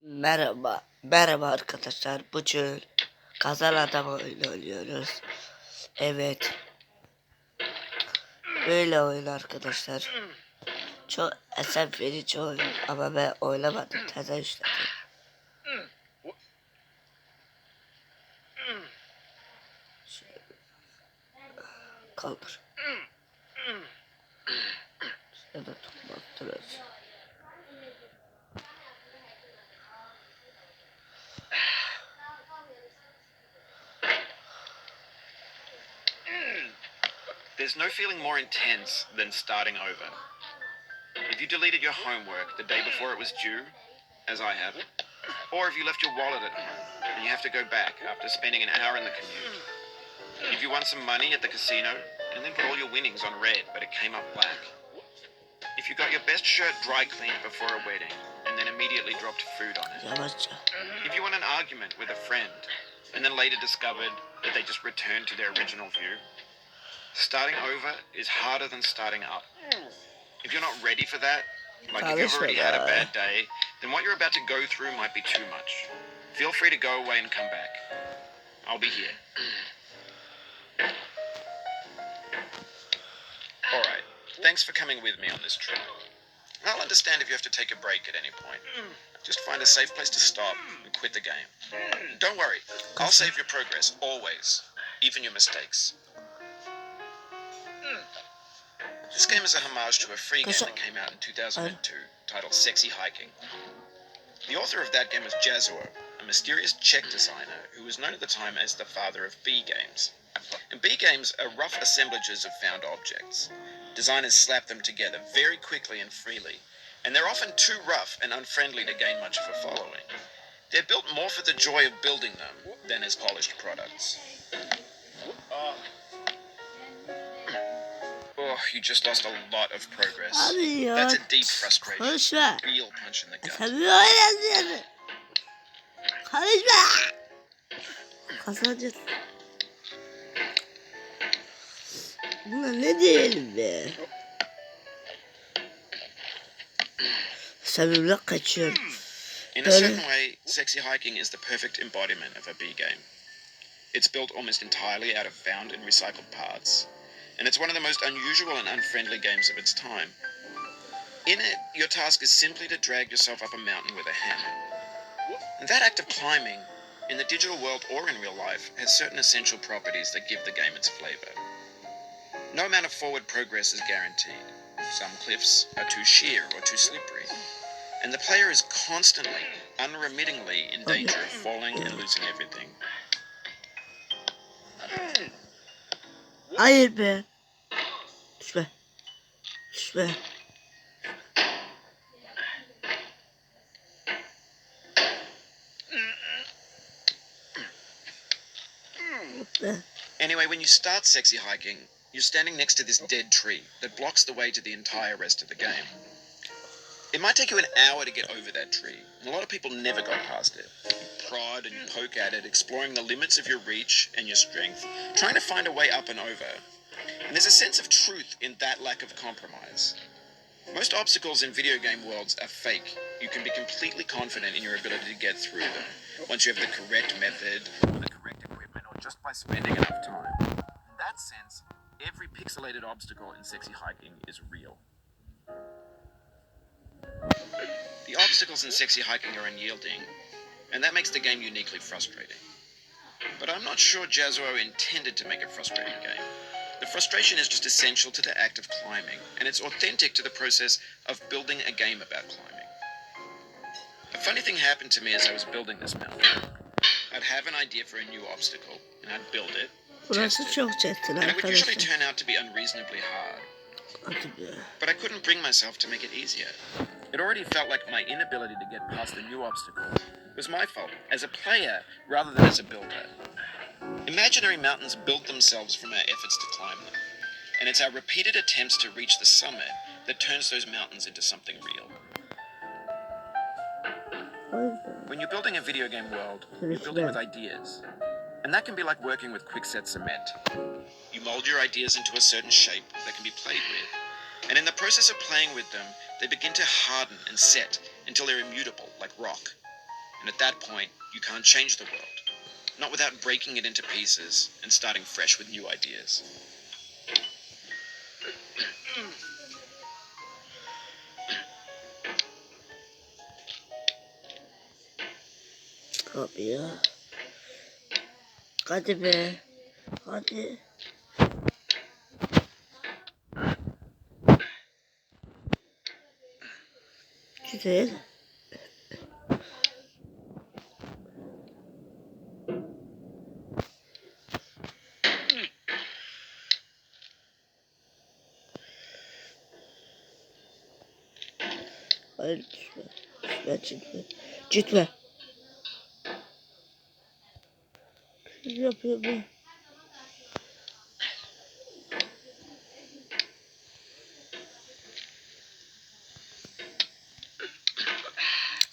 Merhaba arkadaşlar. Bugün kazan adam oyunu oynuyoruz. Evet. Böyle oyun arkadaşlar. Çok eser verici oyun ama ben oynamadım. Teze işledim. Şöyle kaldır. Ya da tutmaktırız. There's no feeling more intense than starting over. If you deleted your homework the day before it was due, as I have, or if you left your wallet at home and you have to go back after spending an hour in the commute. If you won some money at the casino and then put all your winnings on red but it came up black. If you got your best shirt dry cleaned before a wedding and then immediately dropped food on it. Yavaşça. If you won an argument with a friend and then later discovered that they just returned to their original view. Starting over is harder than starting up. If you're not ready for that, like if you've already had a bad day, then what you're about to go through might be too much. Feel free to go away and come back. I'll be here. Alright, thanks for coming with me on this trip. I'll understand if you have to take a break at any point. Just find a safe place to stop and quit the game. Don't worry, I'll save your progress, always. Even your mistakes. This game is a homage to a free game that came out in 2002 titled Sexy Hiking. The author of that game was Jazuo, a mysterious Czech designer who was known at the time as the father of B games. And B games are rough assemblages of found objects. Designers slap them together very quickly and freely, and they're often too rough and unfriendly to gain much of a following. They're built more for the joy of building them than as polished products. Oh, you just lost a lot of progress. That's a deep frustration. Real punch in the gut. Kazanacağız. Buna ne diyelim be? Sebepler kaçıyorum. In a certain way, Sexy Hiking is the perfect embodiment of a B game. It's built almost entirely out of found and recycled parts. And it's one of the most unusual and unfriendly games of its time. In it, your task is simply to drag yourself up a mountain with a hammer. And that act of climbing, in the digital world or in real life, has certain essential properties that give the game its flavor. No amount of forward progress is guaranteed. Some cliffs are too sheer or too slippery. And the player is constantly, unremittingly in danger of falling and losing everything. Hayır be. Düşme. Düşme. Anyway, when you start Sexy Hiking, you're standing next to this dead tree that blocks the way to the entire rest of the game. It might take you an hour to get over that tree, and a lot of people never go past it. You prod and you poke at it, exploring the limits of your reach and your strength, trying to find a way up and over. And there's a sense of truth in that lack of compromise. Most obstacles in video game worlds are fake. You can be completely confident in your ability to get through them, once you have the correct method, or the correct equipment, or just by spending enough time. In that sense, every pixelated obstacle in Sexy Hiking is real. The obstacles in Sexy Hiking are unyielding, and that makes the game uniquely frustrating. But I'm not sure Jazuo intended to make a frustrating game. The frustration is just essential to the act of climbing, and it's authentic to the process of building a game about climbing. A funny thing happened to me as I was building this mountain. I'd have an idea for a new obstacle, and I'd build it, test it, and it would usually turn out to be unreasonably hard. But I couldn't bring myself to make it easier. It already felt like my inability to get past the new obstacle was my fault, as a player rather than as a builder. Imaginary mountains build themselves from our efforts to climb them, and it's our repeated attempts to reach the summit that turns those mountains into something real. When you're building a video game world, you're building with ideas, and that can be like working with quickset cement. You mold your ideas into a certain shape that can be played with, and in the process of playing with them, they begin to harden and set until they're immutable, like rock. And at that point, you can't change the world. Not without breaking it into pieces and starting fresh with new ideas. Abi ya. Hadi be. Hadi. Güzel. Hayır düşme. Düşme gitme. Gitme. Yapıyor bu.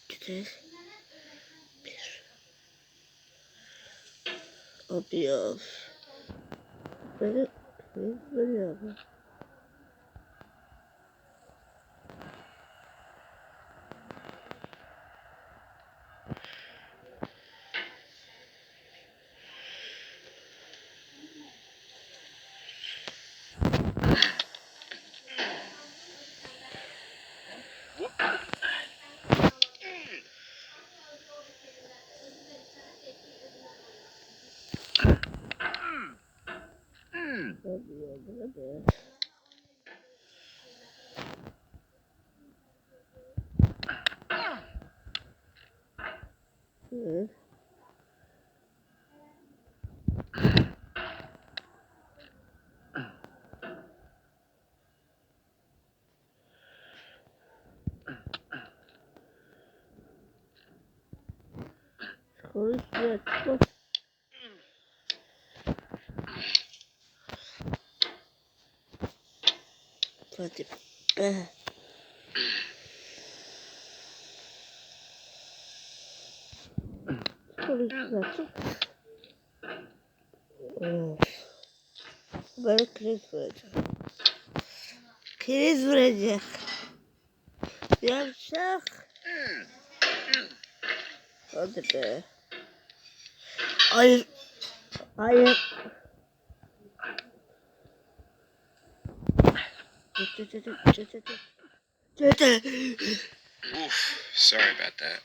Güzel. Abi ya. Böyle abi. Abi ya bu ne be? Evet. Konuşma. Çıkma. Hadi be. Konuşma. Çık. Of. Böyle kriz vuracak. Kriz vuracak. Yavşak. Hadi be. Hayır. Hayır. Oof, sorry about that.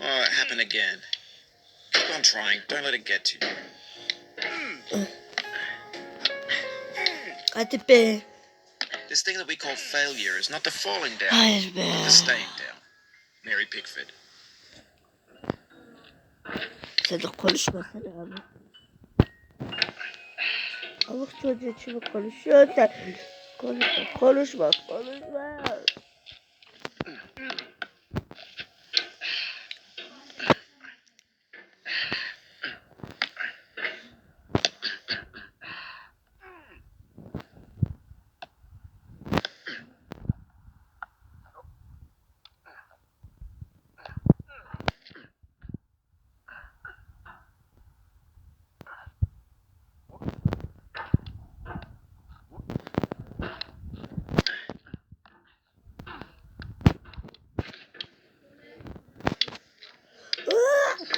Oh, it happened again. Keep on trying. Don't let it get to you. Hadi be. This thing that we call failure is not the falling down, Hayır be. but the staying down. Mary Pickford. Sen de konuşmasana abi. Avuk çocuğu için konuşuyor sen. Konuşma.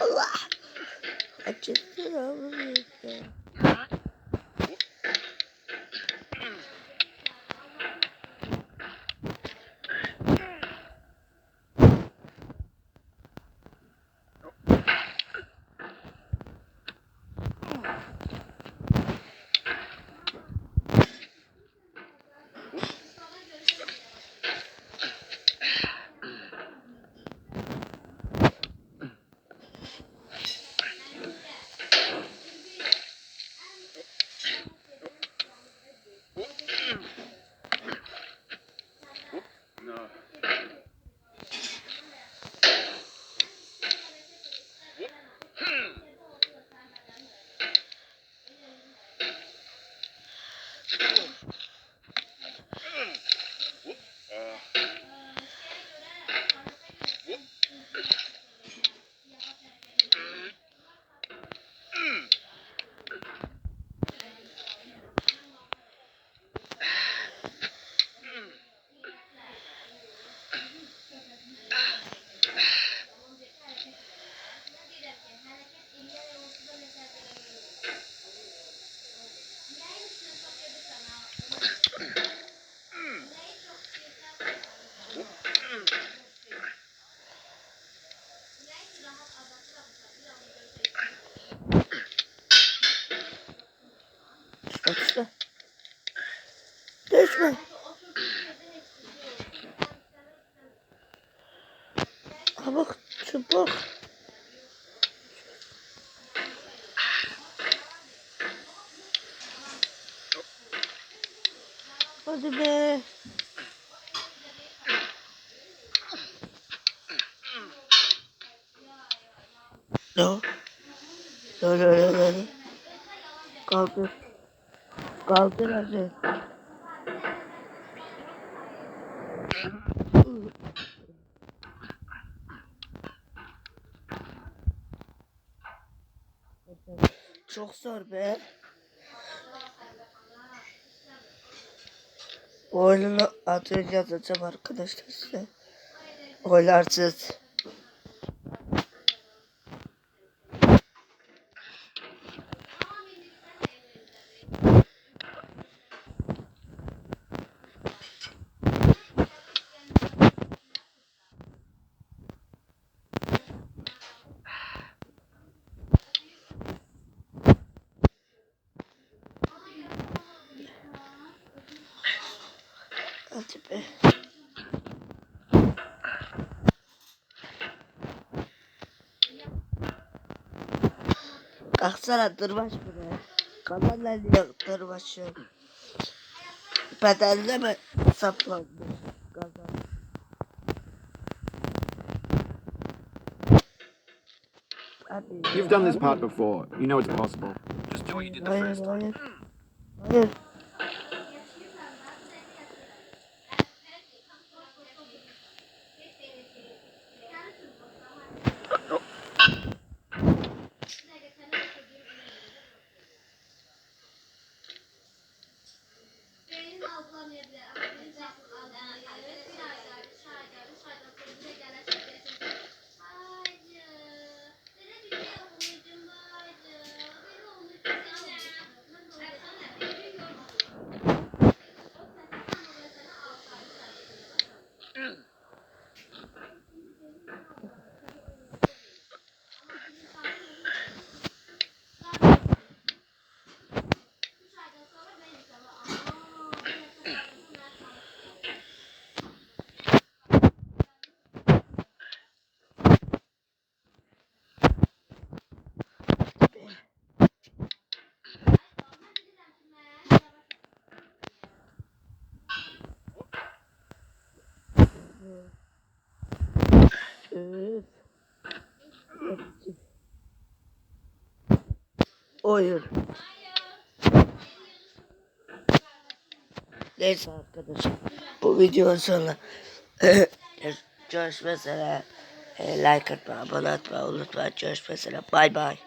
Allah. Acıttın abi. Çubuk. Hadi be. No. No, no, no, no. Kaldır. Kaldır hadi. Çok zor be. Bu oyunun adını yazacağım arkadaşlar size. Oylarsız. Hadi be. Kalksana durmaş buraya. Kamerayla niye durmaşıyorsun? Bedenle mi saplanmış? Gaza. Hadi. You've done this part before. You know it's possible. Just do what you did the Hayır, first time. hayır. Hayır. Üf. Oyun. Neyse arkadaşlar. Bu videonun sonuna görüşmek üzere. Like atmayı, abone olmayı unutmayın. Görüşmek üzere. Bay bay.